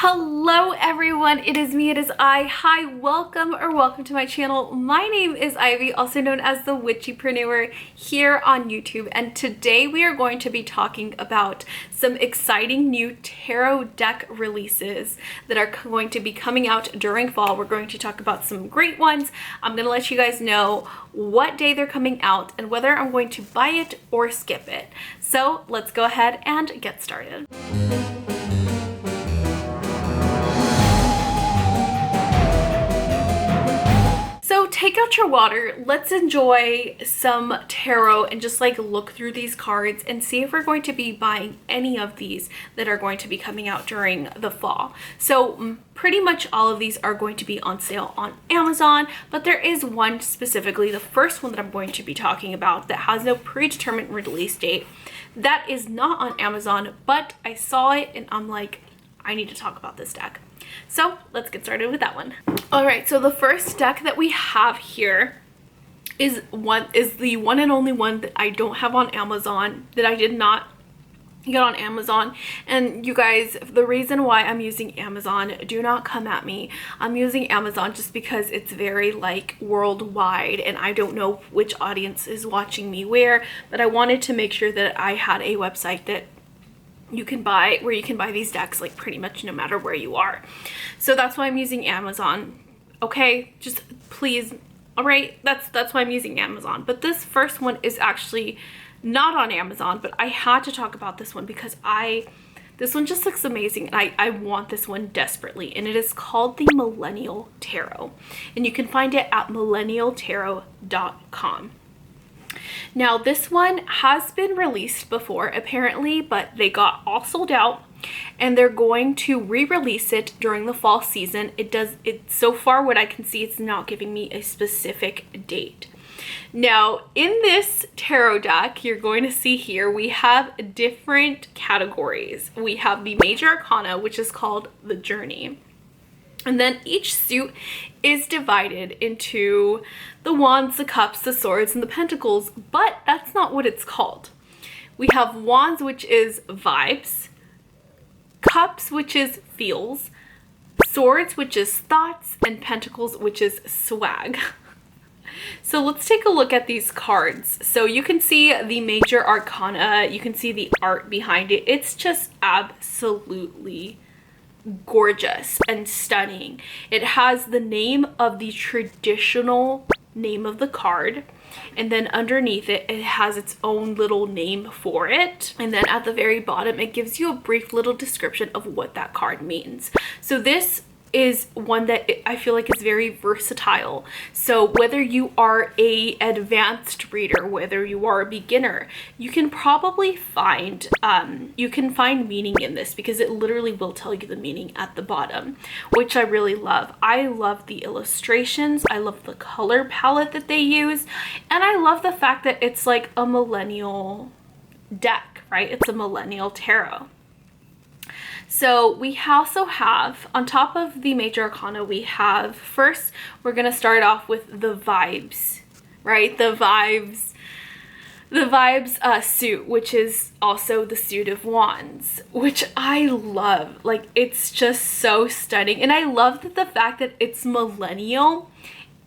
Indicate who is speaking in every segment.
Speaker 1: Hello everyone, it is me, it is I. Hi, welcome to my channel. My name is Ivy, also known as the Witchypreneur here on YouTube, and today we are going to be talking about some exciting new tarot deck releases that are going to be coming out during fall. We're going to talk about some great ones. I'm going to let you guys know what day they're coming out and whether I'm going to buy it or skip it. So let's go ahead and get started. So take out your water, let's enjoy some tarot and just like look through these cards and see if we're going to be buying any of these that are going to be coming out during the fall. So pretty much all of these are going to be on sale on Amazon, but there is one specifically, the first one that I'm going to be talking about, that has no predetermined release date. That is not on Amazon, but I saw it and I'm like, I need to talk about this deck. So let's get started with that one. All right, so the first deck that we have here is the one and only one that I don't have on Amazon, that I did not get on Amazon. And you guys, the reason why I'm using Amazon, do not come at me. I'm using Amazon just because it's very like worldwide and I don't know which audience is watching me where, but I wanted to make sure that I had a website that you can buy, where you can buy these decks like pretty much no matter where you are. So that's why I'm using Amazon. Okay, just please. All right, that's why I'm using Amazon. But this first one is actually not on Amazon, but I had to talk about this one because this one just looks amazing and I want this one desperately, and it is called the Millennial Tarot, and you can find it at millennialtarot.com. Now this one has been released before apparently, but they got all sold out and they're going to re-release it during the fall season. So far what I can see, it's not giving me a specific date. Now in this tarot deck, you're going to see here we have different categories. We have the major arcana, which is called the Journey. And then each suit is divided into the wands, the cups, the swords, and the pentacles, but that's not what it's called. We have wands, which is vibes, cups, which is feels, swords, which is thoughts, and pentacles, which is swag. So let's take a look at these cards. So you can see the major arcana, you can see the art behind it. It's just absolutely gorgeous and stunning. It has the name of the traditional name of the card, and then underneath it, it has its own little name for it, and then at the very bottom it gives you a brief little description of what that card means. So this is one that I feel like is very versatile. So whether you are a advanced reader, whether you are a beginner, you can probably find meaning in this, because it literally will tell you the meaning at the bottom, which I really love. I love the illustrations, I love the color palette that they use, and I love the fact that it's like a millennial deck, right? It's a millennial tarot. So we also have, on top of the major arcana, we have, first we're going to start off with the vibes, right? The vibes suit, which is also the suit of wands, which I love. Like, it's just so stunning. And I love that the fact that it's millennial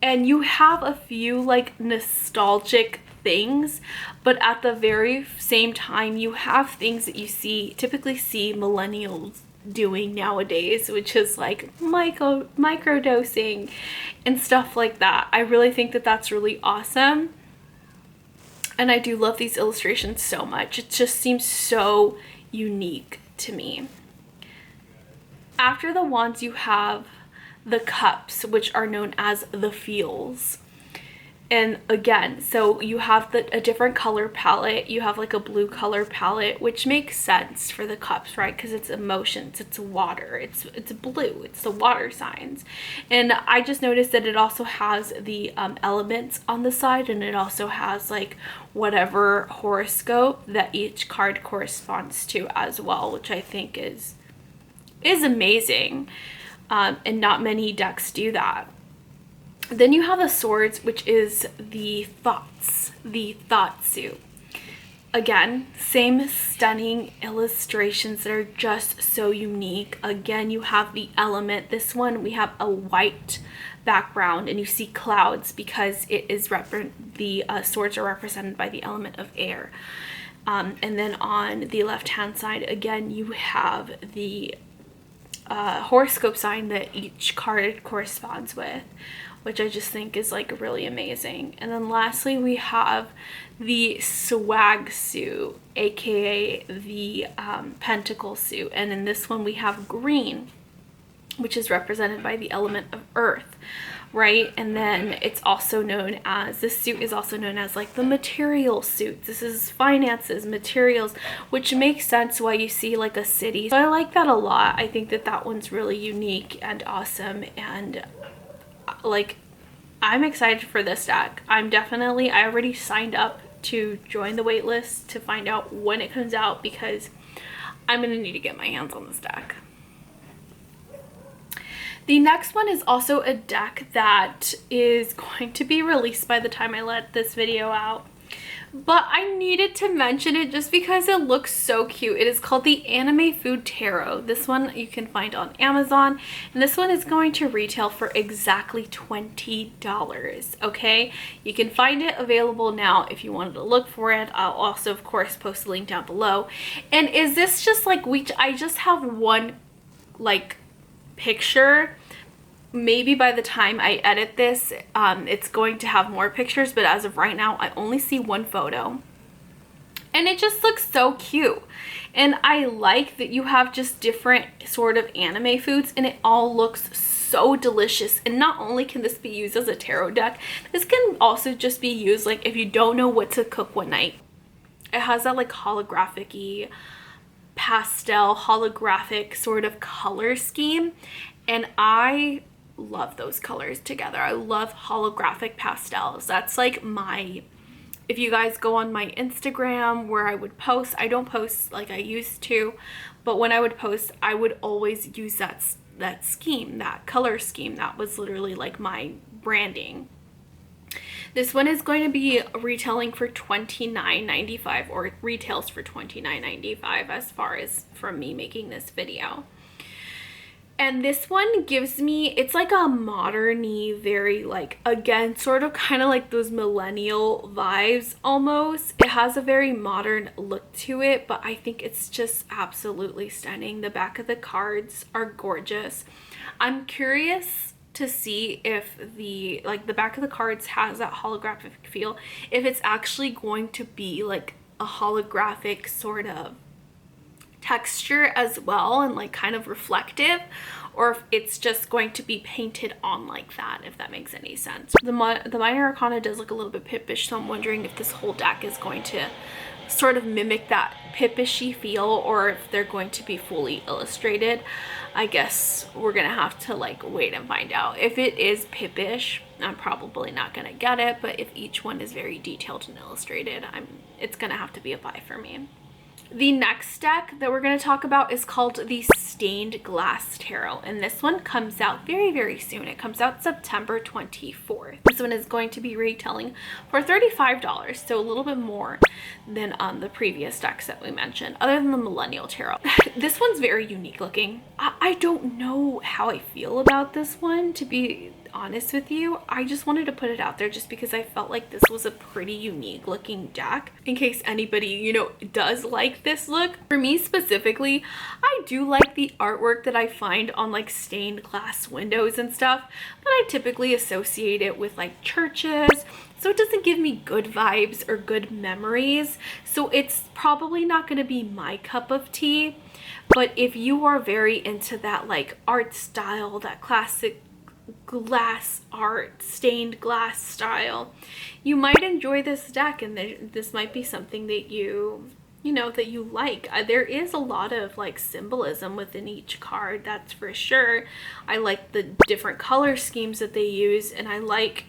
Speaker 1: and you have a few like nostalgic things, but at the very same time you have things that you typically see millennials doing nowadays, which is like micro dosing and stuff like that. I really think that that's really awesome, and I do love these illustrations so much. It just seems so unique to me. After the wands, you have the cups, which are known as the feels. And again, so you have a different color palette. You have like a blue color palette, which makes sense for the cups, right? Because it's emotions, it's water, it's blue, it's the water signs. And I just noticed that it also has the elements on the side, and it also has like whatever horoscope that each card corresponds to as well, which I think is amazing. And not many decks do that. Then you have the swords, which is the thoughts, the thought suit. Again, same stunning illustrations that are just so unique. Again, you have the element. This one, we have a white background and you see clouds because it is the swords are represented by the element of air. And then on the left hand side, again, you have the horoscope sign that each card corresponds with, which I just think is like really amazing. And then lastly, we have the swag suit, aka the pentacle suit. And in this one, we have green, which is represented by the element of earth, right? And then it's also known as, this suit is also known as like the material suit. This is finances, materials, which makes sense why you see like a city. So I like that a lot. I think that that one's really unique and awesome, and like I'm excited for this deck. I already signed up to join the wait list to find out when it comes out, because I'm gonna need to get my hands on this deck. The next one is also a deck that is going to be released by the time I let this video out, but I needed to mention it just because it looks so cute. It is called the Anime Food Tarot. This one you can find on Amazon, and this one is going to retail for exactly $20, okay? You can find it available now if you wanted to look for it. I'll also, of course, post a link down below. And is this just like, I just have one like picture. Maybe by the time I edit this, it's going to have more pictures, but as of right now, I only see one photo. And it just looks so cute. And I like that you have just different sort of anime foods, and it all looks so delicious. And not only can this be used as a tarot deck, this can also just be used like if you don't know what to cook one night. It has that like holographic-y, pastel, holographic sort of color scheme, and I love those colors together. I love holographic pastels. That's like my, if you guys go on my Instagram where I would post, I don't post like I used to, but when I would post, I would always use that scheme, that color scheme. That was literally like my branding. This one is going to be retailing for $29.95, or it retails for $29.95 as far as from me making this video. And this one gives me, it's like a modern-y, very like, again, sort of kind of like those millennial vibes almost. It has a very modern look to it, but I think it's just absolutely stunning. The back of the cards are gorgeous. I'm curious to see if the back of the cards has that holographic feel, if it's actually going to be like a holographic sort of texture as well, and like kind of reflective, or if it's just going to be painted on like that, if that makes any sense. The minor arcana does look a little bit pippish, so I'm wondering if this whole deck is going to sort of mimic that pippishy feel, or if they're going to be fully illustrated. I guess we're gonna have to like wait and find out. If it is pippish, I'm probably not gonna get it, but if each one is very detailed and illustrated, it's gonna have to be a buy for me. The next deck that we're going to talk about is called the Stained Glass Tarot, and this one comes out very, very soon. It comes out September 24th. This one is going to be retailing for $35, so a little bit more than the previous decks that we mentioned, other than the Millennial Tarot. This one's very unique looking. I don't know how I feel about this one, to be honest with you. I just wanted to put it out there just because I felt like this was a pretty unique looking deck, in case anybody, you know, does like this look. For me specifically, I do like the artwork that I find on like stained glass windows and stuff, but I typically associate it with like churches, so it doesn't give me good vibes or good memories, so it's probably not going to be my cup of tea. But if you are very into that like art style, that classic glass art, stained glass style, you might enjoy this deck, and this might be something that you like. There is a lot of like symbolism within each card, that's for sure. I like the different color schemes that they use, and I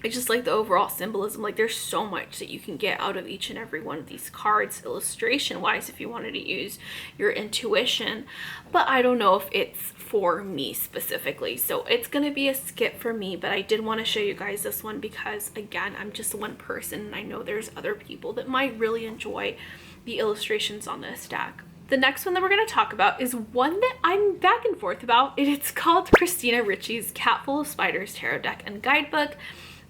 Speaker 1: just like the overall symbolism. Like there's so much that you can get out of each and every one of these cards illustration wise if you wanted to use your intuition, but I don't know if it's for me specifically, so it's gonna be a skip for me. But I did want to show you guys this one because, again, I'm just one person, and I know there's other people that might really enjoy the illustrations on this deck. The next one that we're going to talk about is one that I'm back and forth about. It's called Christina Ricci's Cat Full of Spiders Tarot Deck and Guidebook.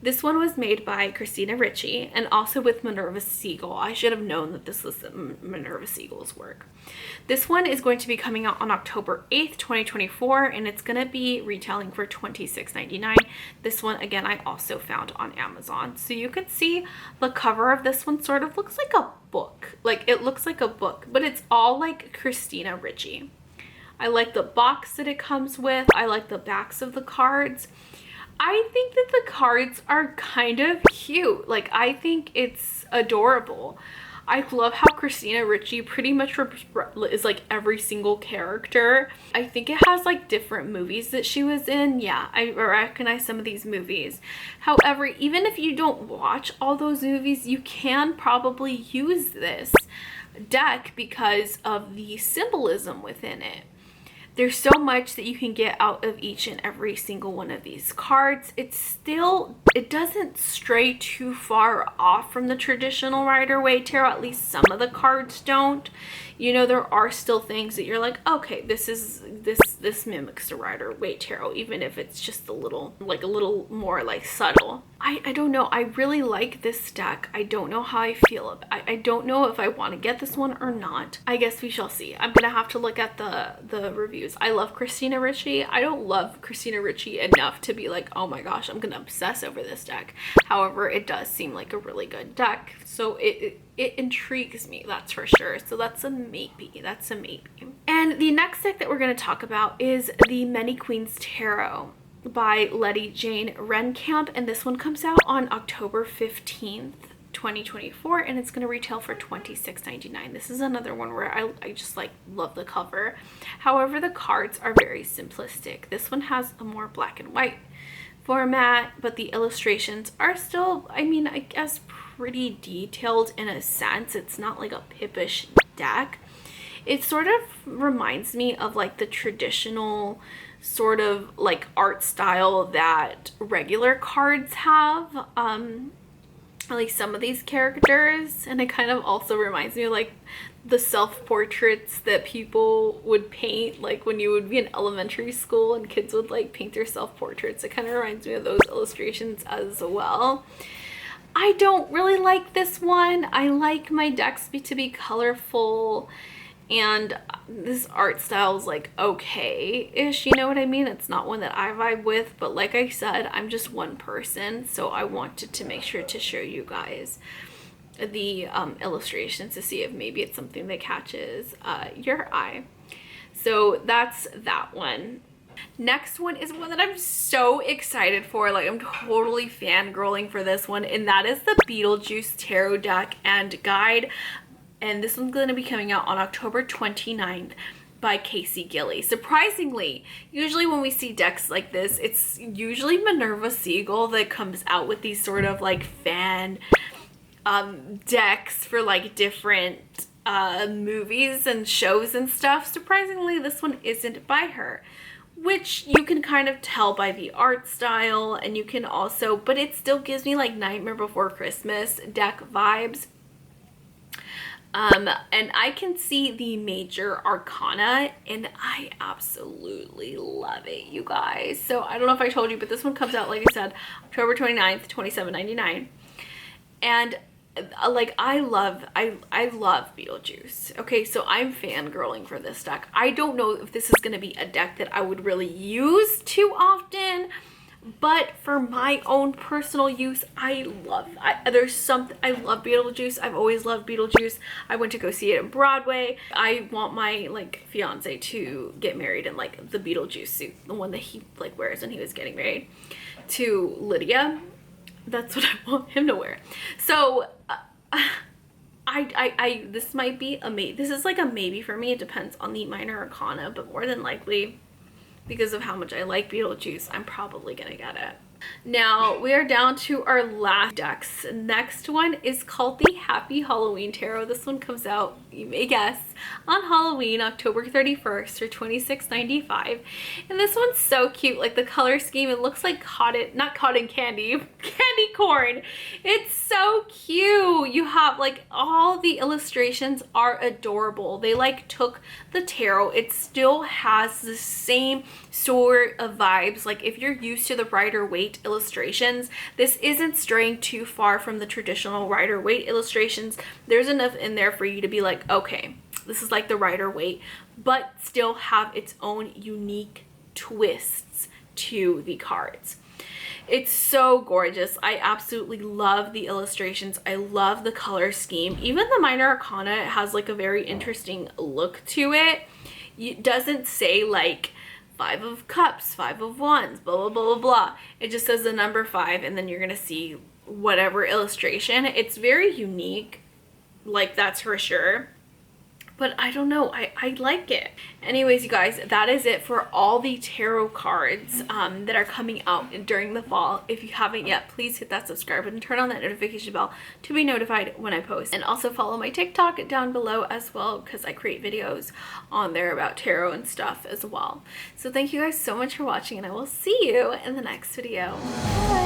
Speaker 1: This one was made by Christina Ricci and also with Minerva Siegel. I should have known that this was Minerva Siegel's work. This one is going to be coming out on October 8th, 2024, and it's going to be retailing for $26.99. This one, again, I also found on Amazon. So you could see the cover of this one sort of looks like a book. Like, it looks like a book, but it's all like Christina Ricci. I like the box that it comes with. I like the backs of the cards. I think that the cards are kind of cute. Like, I think it's adorable. I love how Christina Ricci pretty much is like every single character. I think it has like different movies that she was in. Yeah, I recognize some of these movies. However, even if you don't watch all those movies, you can probably use this deck because of the symbolism within it. There's so much that you can get out of each and every single one of these cards. It doesn't stray too far off from the traditional Rider-Waite Tarot. At least some of the cards don't. You know, there are still things that you're like, okay, this mimics the Rider-Waite Tarot, even if it's just a little more like subtle. I don't know. I really like this deck. I don't know how I feel about it. I don't know if I want to get this one or not. I guess we shall see. I'm gonna have to look at the reviews. I love Christina Ricci. I don't love Christina Ricci enough to be like, oh my gosh, I'm gonna obsess over this deck. However, it does seem like a really good deck, so it intrigues me, that's for sure. So that's a maybe. That's a maybe. And the next deck that we're going to talk about is the Many Queens Tarot by Letty Jane Renkamp, and this one comes out on October 15th, 2024, and it's going to retail for $26.99. This is another one where I just like love the cover. However, the cards are very simplistic. This one has a more black and white format, but the illustrations are still, I mean, I guess pretty detailed in a sense. It's not like a pippish deck. It sort of reminds me of like the traditional sort of like art style that regular cards have, at least some of these characters. And it kind of also reminds me of like the self-portraits that people would paint, like when you would be in elementary school and kids would like paint their self-portraits. It kind of reminds me of those illustrations as well. I don't really like this one. I like my decks to be colorful, and this art style is like okay-ish, you know what I mean? It's not one that I vibe with, but like I said, I'm just one person, so I wanted to make sure to show you guys the illustrations to see if maybe it's something that catches your eye. So that's that one. Next one is one that I'm so excited for. Like, I'm totally fangirling for this one, and that is the Beetlejuice Tarot Deck and Guide. And this one's going to be coming out on October 29th by Casey Gilly. Surprisingly, usually when we see decks like this, it's usually Minerva Siegel that comes out with these sort of like fan decks for like different movies and shows and stuff. Surprisingly, this one isn't by her, which you can kind of tell by the art style, and you can also, but it still gives me like Nightmare Before Christmas deck vibes. And I can see the major arcana, and I absolutely love it, you guys. So I don't know if I told you, but this one comes out, like I said, October 29th, $27.99. And like, I love Beetlejuice. Okay, so I'm fangirling for this deck. I don't know if this is going to be a deck that I would really use too often, but for my own personal use, I love Beetlejuice. I've always loved Beetlejuice. I went to go see it in Broadway. I want my like fiance to get married in like the Beetlejuice suit, the one that he like wears when he was getting married to Lydia. That's what I want him to wear. So this might be a maybe. This is like a maybe for me. It depends on the minor arcana, but more than likely, because of how much I like Beetlejuice, I'm probably gonna get it. Now we are down to our last decks. Next one is called the Happy Halloween Tarot. This one comes out, you may guess, on Halloween, October 31st for $26.95. And this one's so cute. Like the color scheme, it looks like not cotton candy candy corn. It's so cute. You have like all the illustrations are adorable. They like took the tarot. It still has the same sort of vibes. Like if you're used to the Rider-Waite illustrations, this isn't straying too far from the traditional Rider-Waite illustrations. There's enough in there for you to be like, okay, this is like the Rider-Waite, but still have its own unique twists to the cards. It's so gorgeous. I absolutely love the illustrations. I love the color scheme. Even the minor arcana has like a very interesting look to it. It doesn't say like 5 of cups, 5 of wands, blah, blah, blah, blah, blah. It just says the number 5, and then you're going to see whatever illustration. It's very unique, like that's for sure. But I don't know, I like it. Anyways, you guys, that is it for all the tarot cards that are coming out during the fall. If you haven't yet, please hit that subscribe button, turn on that notification bell to be notified when I post. And also follow my TikTok down below as well, because I create videos on there about tarot and stuff as well. So thank you guys so much for watching, and I will see you in the next video. Bye!